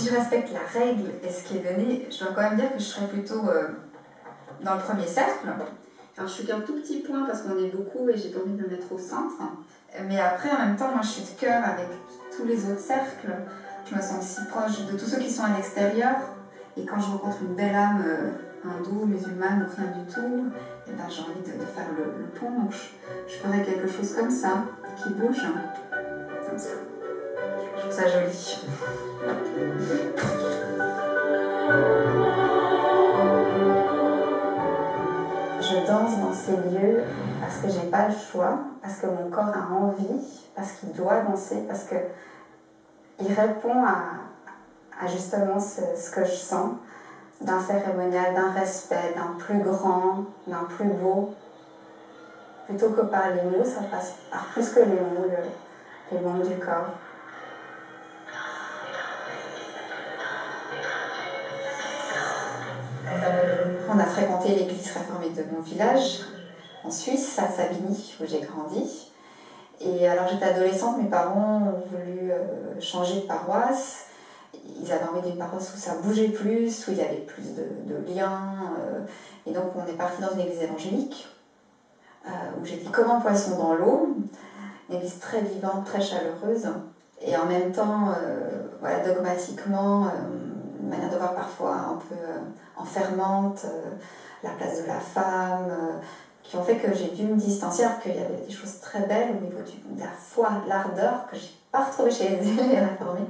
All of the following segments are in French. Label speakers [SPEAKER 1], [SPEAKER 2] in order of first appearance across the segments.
[SPEAKER 1] je respecte la règle et ce qui est donné, je dois quand même dire que je serais plutôt dans le premier cercle. Alors je suis qu'un tout petit point parce qu'on est beaucoup et j'ai pas envie de me mettre au centre. Mais après, en même temps, moi je suis de cœur avec tous les autres cercles. Je me sens aussi proche de tous ceux qui sont à l'extérieur. Et quand je rencontre une belle âme hindoue, musulmane ou rien du tout, eh ben, j'ai envie de faire le pont. Donc je ferais quelque chose comme ça, qui bouge. Comme ça. Je trouve ça joli. Je danse dans ces lieux parce que j'ai pas le choix, parce que mon corps a envie, parce qu'il doit danser, parce que il répond à justement ce que je sens, d'un cérémonial, d'un respect, d'un plus grand, d'un plus beau. Plutôt que par les mots, ça passe par plus que les mots, les membres du corps. On a fréquenté l'église réformée de mon village, en Suisse, à Savigny, où j'ai grandi. Et alors j'étais adolescente, mes parents ont voulu changer de paroisse. Ils avaient envie d'une paroisse où ça bougeait plus, où il y avait plus de liens. Et donc on est parti dans une église évangélique, où j'étais comme un poisson dans l'eau. Une église très vivante, très chaleureuse. Et en même temps, voilà, dogmatiquement, une manière de voir parfois un peu enfermante, la place de la femme, qui ont fait que j'ai dû me distancier, alors qu'il y avait des choses très belles au niveau de la foi, de l'ardeur, que je n'ai pas retrouvée chez les réformés.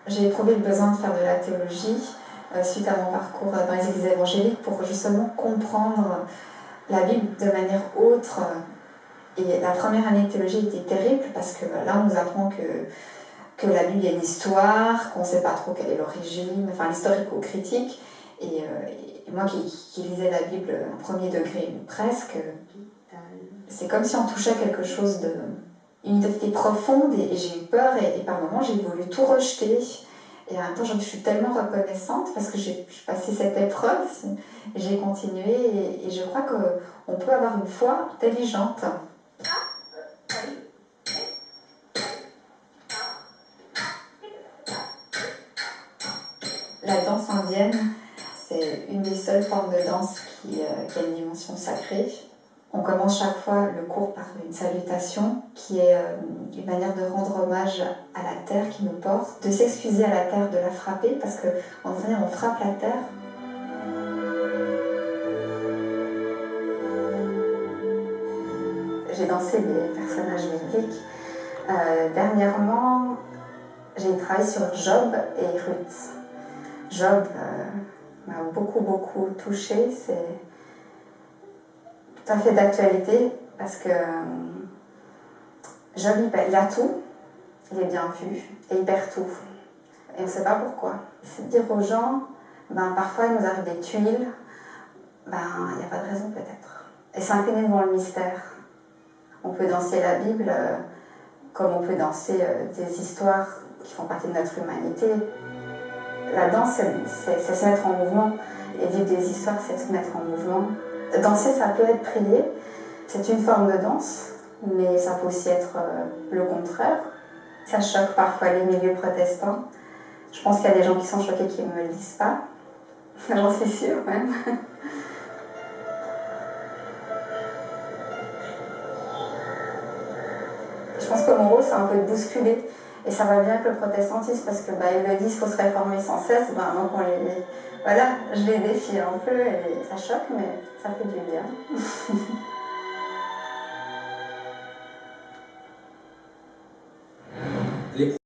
[SPEAKER 1] J'ai éprouvé le besoin de faire de la théologie suite à mon parcours dans les églises évangéliques pour justement comprendre la Bible de manière autre. Et la première année de théologie était terrible parce que là, on nous apprend que la Bible, il y a une histoire, qu'on ne sait pas trop quelle est l'origine, enfin l'historico-critique. Et moi qui lisais la Bible en premier degré, ou presque, c'est comme si on touchait quelque chose une identité profonde et j'ai eu peur et par moments j'ai voulu tout rejeter. Et en même temps, je suis tellement reconnaissante parce que j'ai passé cette épreuve et j'ai continué et je crois qu'on peut avoir une foi intelligente. La danse indienne, c'est une des seules formes de danse qui a une dimension sacrée. On commence chaque fois le cours par une salutation qui est une manière de rendre hommage à la terre qui nous porte, de s'excuser à la terre de la frapper parce qu'en danse indienne on frappe la terre. J'ai dansé des personnages bibliques. Dernièrement, j'ai travaillé sur Job et Ruth. Job m'a beaucoup touchée. C'est tout à fait d'actualité parce que Job, il a tout, il est bien vu et il perd tout. Et on ne sait pas pourquoi. C'est de dire aux gens, parfois il nous arrive des tuiles, il n'y a pas de raison peut-être. Et s'incliner devant le mystère. On peut danser la Bible comme on peut danser des histoires qui font partie de notre humanité. La danse, c'est se mettre en mouvement. Et vivre des histoires, c'est se mettre en mouvement. Danser, ça peut être prier. C'est une forme de danse, mais ça peut aussi être le contraire. Ça choque parfois les milieux protestants. Je pense qu'il y a des gens qui sont choqués qui ne me le disent pas. J'en suis sûre même. Je pense que mon rôle, c'est un peu de bousculer. Et ça va bien avec le protestantisme parce que ils le disent, il faut se réformer sans cesse. Donc voilà, je les défie un peu et ça choque, mais ça fait du bien.